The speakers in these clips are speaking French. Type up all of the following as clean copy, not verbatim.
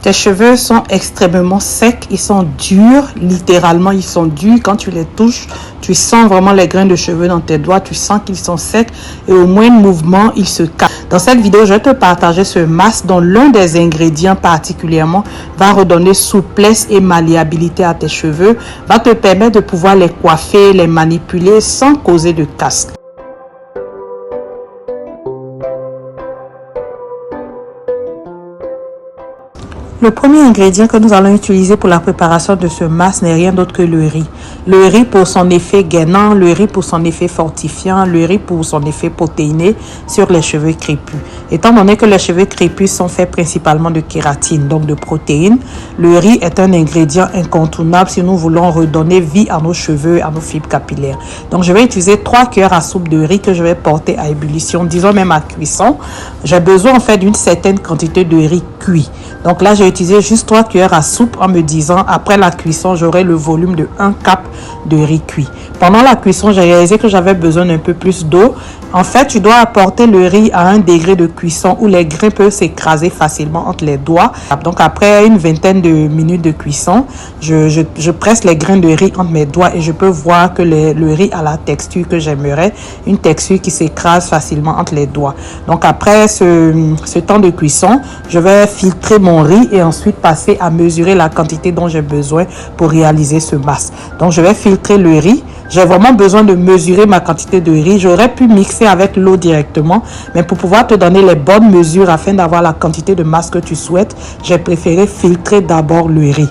Tes cheveux sont extrêmement secs, ils sont durs, littéralement ils sont durs. Quand tu les touches, tu sens vraiment les grains de cheveux dans tes doigts, tu sens qu'ils sont secs et au moindre mouvement, ils se cassent. Dans cette vidéo, je vais te partager ce masque dont l'un des ingrédients particulièrement va redonner souplesse et malléabilité à tes cheveux, va te permettre de pouvoir les coiffer, les manipuler sans causer de casse. Le premier ingrédient que nous allons utiliser pour la préparation de ce masque n'est rien d'autre que le riz. Le riz pour son effet gainant, le riz pour son effet fortifiant, le riz pour son effet protéiné sur les cheveux crépus. Étant donné que les cheveux crépus sont faits principalement de kératine, donc de protéines, le riz est un ingrédient incontournable si nous voulons redonner vie à nos cheveux, à nos fibres capillaires. Donc je vais utiliser 3 cuillères à soupe de riz que je vais porter à ébullition, disons même à cuisson. J'ai besoin en fait d'une certaine quantité de riz cuit. Donc là, j'ai utilisé juste 3 cuillères à soupe en me disant, après la cuisson, j'aurai le volume de 1 cap de riz cuit. Pendant la cuisson, j'ai réalisé que j'avais besoin d'un peu plus d'eau. En fait, tu dois apporter le riz à un degré de cuisson où les grains peuvent s'écraser facilement entre les doigts. Donc après une vingtaine de minutes de cuisson, je presse les grains de riz entre mes doigts et je peux voir que le riz a la texture que j'aimerais, une texture qui s'écrase facilement entre les doigts. Donc après ce temps de cuisson, je vais filtrer mon riz et ensuite passer à mesurer la quantité dont j'ai besoin pour réaliser ce masque. Donc je vais filtrer le riz. J'ai vraiment besoin de mesurer ma quantité de riz. J'aurais pu mixer avec l'eau directement, mais pour pouvoir te donner les bonnes mesures afin d'avoir la quantité de masque que tu souhaites, j'ai préféré filtrer d'abord le riz.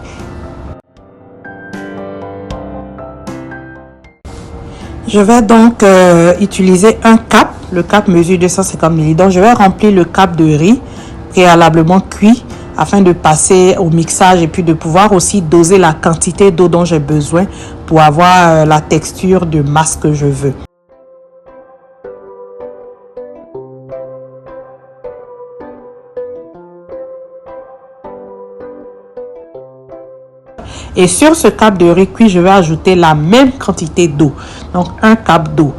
Je vais donc utiliser un cap. Le cap mesure 250 ml. Donc je vais remplir le cap de riz préalablement cuit afin de passer au mixage et puis de pouvoir aussi doser la quantité d'eau dont j'ai besoin pour avoir la texture de masque que je veux. Et sur ce cap de riz cuit, je vais ajouter la même quantité d'eau, donc un cap d'eau.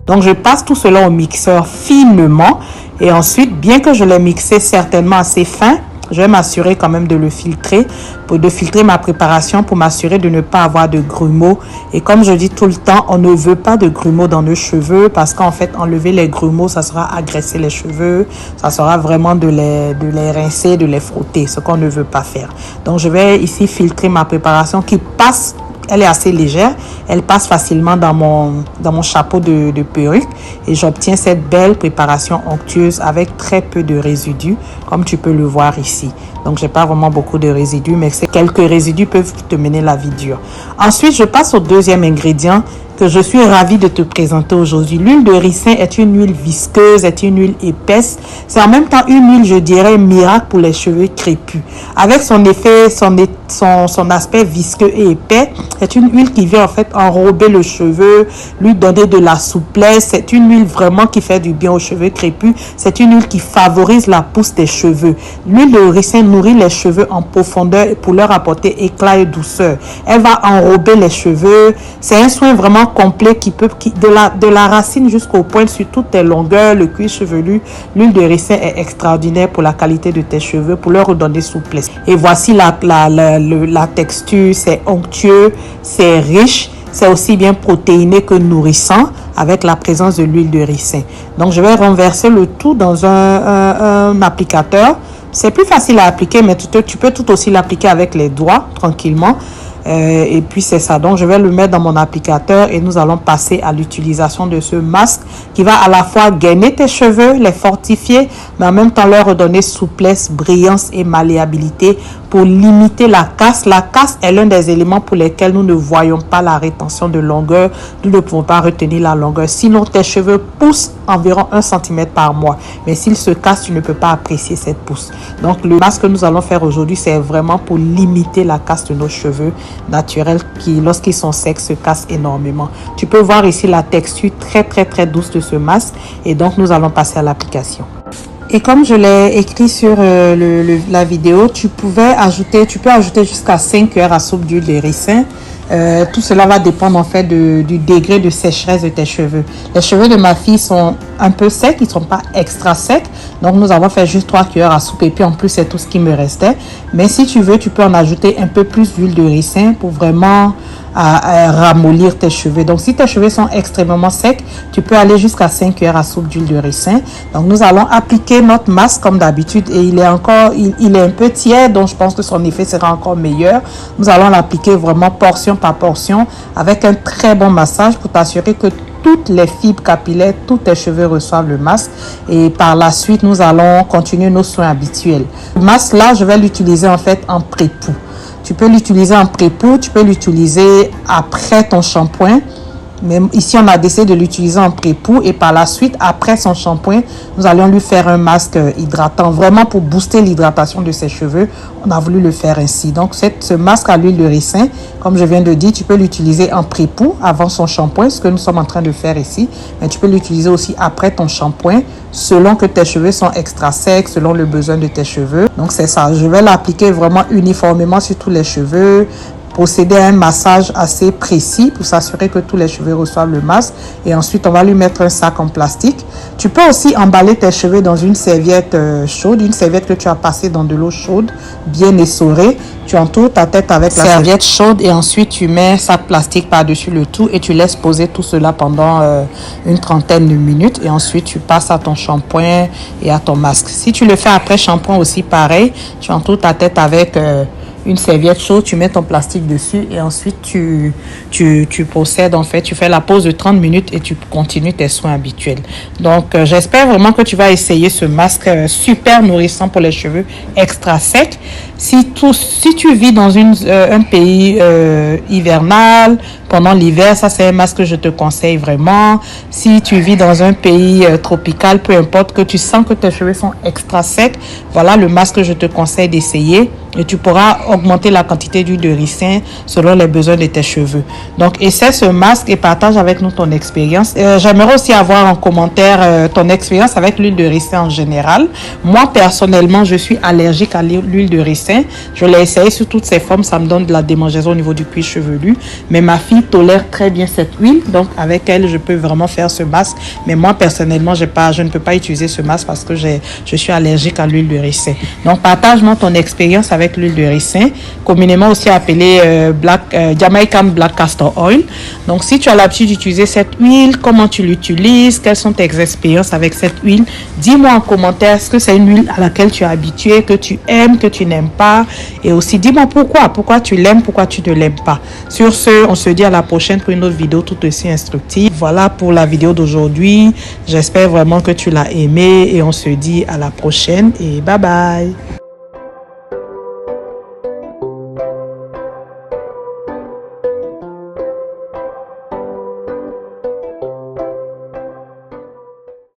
Donc, je passe tout cela au mixeur finement et ensuite, bien que je l'ai mixé certainement assez fin, je vais m'assurer quand même de le filtrer, de filtrer ma préparation pour m'assurer de ne pas avoir de grumeaux. Et comme je dis tout le temps, on ne veut pas de grumeaux dans nos cheveux parce qu'en fait, enlever les grumeaux, ça sera agresser les cheveux, ça sera vraiment de les rincer, de les frotter, ce qu'on ne veut pas faire. Donc, je vais ici filtrer ma préparation qui passe. Elle est assez légère, elle passe facilement dans mon chapeau de perruque et j'obtiens cette belle préparation onctueuse avec très peu de résidus, comme tu peux le voir ici. Donc, j'ai pas vraiment beaucoup de résidus, mais quelques résidus peuvent te mener la vie dure. Ensuite, je passe au deuxième ingrédient que je suis ravie de te présenter aujourd'hui. L'huile de ricin est une huile visqueuse, est une huile épaisse. C'est en même temps une huile, je dirais, miracle pour les cheveux crépus. Avec son effet, son aspect visqueux et épais, c'est une huile qui vient en fait enrober le cheveu, lui donner de la souplesse. C'est une huile vraiment qui fait du bien aux cheveux crépus. C'est une huile qui favorise la pousse des cheveux. L'huile de ricin nourrit les cheveux en profondeur pour leur apporter éclat et douceur. Elle va enrober les cheveux. C'est un soin vraiment complet qui peut de la racine jusqu'au pointe sur toutes tes longueurs, le cuir chevelu. L'huile de ricin est extraordinaire pour la qualité de tes cheveux, pour leur redonner souplesse. Et voici la texture, c'est onctueux, c'est riche, c'est aussi bien protéiné que nourrissant avec la présence de l'huile de ricin. Donc je vais renverser le tout dans un applicateur. C'est plus facile à appliquer, mais tu peux tout aussi l'appliquer avec les doigts tranquillement. Et puis c'est ça, donc je vais le mettre dans mon applicateur et nous allons passer à l'utilisation de ce masque qui va à la fois gainer tes cheveux, les fortifier, mais en même temps leur redonner souplesse, brillance et malléabilité pour limiter la casse. La casse est l'un des éléments pour lesquels nous ne voyons pas la rétention de longueur, nous ne pouvons pas retenir la longueur, sinon tes cheveux poussent environ 1 cm par mois, mais s'ils se cassent, tu ne peux pas apprécier cette pousse. Donc le masque que nous allons faire aujourd'hui, c'est vraiment pour limiter la casse de nos cheveux naturels qui, lorsqu'ils sont secs, se cassent énormément. Tu peux voir ici la texture très douce de ce masque et donc nous allons passer à l'application. Et comme je l'ai écrit sur la vidéo, tu peux ajouter jusqu'à 5 cuillères à soupe d'huile de ricin. Tout cela va dépendre en fait du degré de sécheresse de tes cheveux. Les cheveux de ma fille sont un peu secs, ils ne sont pas extra secs. Donc nous avons fait juste 3 cuillères à soupe et puis en plus c'est tout ce qui me restait. Mais si tu veux, tu peux en ajouter un peu plus d'huile de ricin pour vraiment ramollir tes cheveux. Donc si tes cheveux sont extrêmement secs, tu peux aller jusqu'à 5 cuillères à soupe d'huile de ricin. Donc nous allons appliquer notre masque comme d'habitude et il est un peu tiède, donc je pense que son effet sera encore meilleur. Nous allons l'appliquer vraiment portion par portion avec un très bon massage pour t'assurer que toutes les fibres capillaires, tous tes cheveux reçoivent le masque et par la suite, nous allons continuer nos soins habituels. Le masque là, je vais l'utiliser en fait en pré-poux. Tu peux l'utiliser en pré-poux, tu peux l'utiliser après ton shampoing. Mais ici, on a décidé de l'utiliser en pré-poux et par la suite, après son shampoing, nous allons lui faire un masque hydratant. Vraiment pour booster l'hydratation de ses cheveux, on a voulu le faire ainsi. Donc, ce masque à l'huile de ricin, comme je viens de dire, tu peux l'utiliser en pré-poux avant son shampoing, ce que nous sommes en train de faire ici. Mais tu peux l'utiliser aussi après ton shampoing, selon que tes cheveux sont extra secs, selon le besoin de tes cheveux. Donc, c'est ça. Je vais l'appliquer vraiment uniformément sur tous les cheveux, procéder à un massage assez précis pour s'assurer que tous les cheveux reçoivent le masque et ensuite on va lui mettre un sac en plastique. Tu peux aussi emballer tes cheveux dans une serviette chaude, une serviette que tu as passée dans de l'eau chaude, bien essorée. Tu entoures ta tête avec la serviette chaude et ensuite tu mets un sac plastique par-dessus le tout et tu laisses poser tout cela pendant une trentaine de minutes et ensuite tu passes à ton shampoing et à ton masque. Si tu le fais après shampoing aussi pareil, tu entoures ta tête avec une serviette chaude, tu mets ton plastique dessus et ensuite tu procèdes en fait, tu fais la pause de 30 minutes et tu continues tes soins habituels. Donc j'espère vraiment que tu vas essayer ce masque super nourrissant pour les cheveux extra secs. Si tu vis dans un pays hivernal, pendant l'hiver, ça c'est un masque que je te conseille vraiment. Si tu vis dans un pays tropical, peu importe, que tu sens que tes cheveux sont extra secs, voilà le masque que je te conseille d'essayer. Et tu pourras augmenter la quantité d'huile de ricin selon les besoins de tes cheveux. Donc, essaie ce masque et partage avec nous ton expérience. J'aimerais aussi avoir en commentaire ton expérience avec l'huile de ricin en général. Moi, personnellement, je suis allergique à l'huile de ricin. Je l'ai essayé sous toutes ses formes. Ça me donne de la démangeaison au niveau du cuir chevelu. Mais ma fille tolère très bien cette huile. Donc, avec elle, je peux vraiment faire ce masque. Mais moi, personnellement, je ne peux pas utiliser ce masque parce que je suis allergique à l'huile de ricin. Donc, partage-moi ton expérience avec l'huile de ricin, communément aussi appelée Jamaican Black Castor Oil. Donc, si tu as l'habitude d'utiliser cette huile, comment tu l'utilises, quelles sont tes expériences avec cette huile, dis-moi en commentaire, est-ce que c'est une huile à laquelle tu es habitué, que tu aimes, que tu n'aimes pas, et aussi dis-moi pourquoi tu l'aimes, pourquoi tu ne l'aimes pas. Sur ce, on se dit à la prochaine pour une autre vidéo tout aussi instructive. Voilà pour la vidéo d'aujourd'hui. J'espère vraiment que tu l'as aimé et on se dit à la prochaine et bye bye.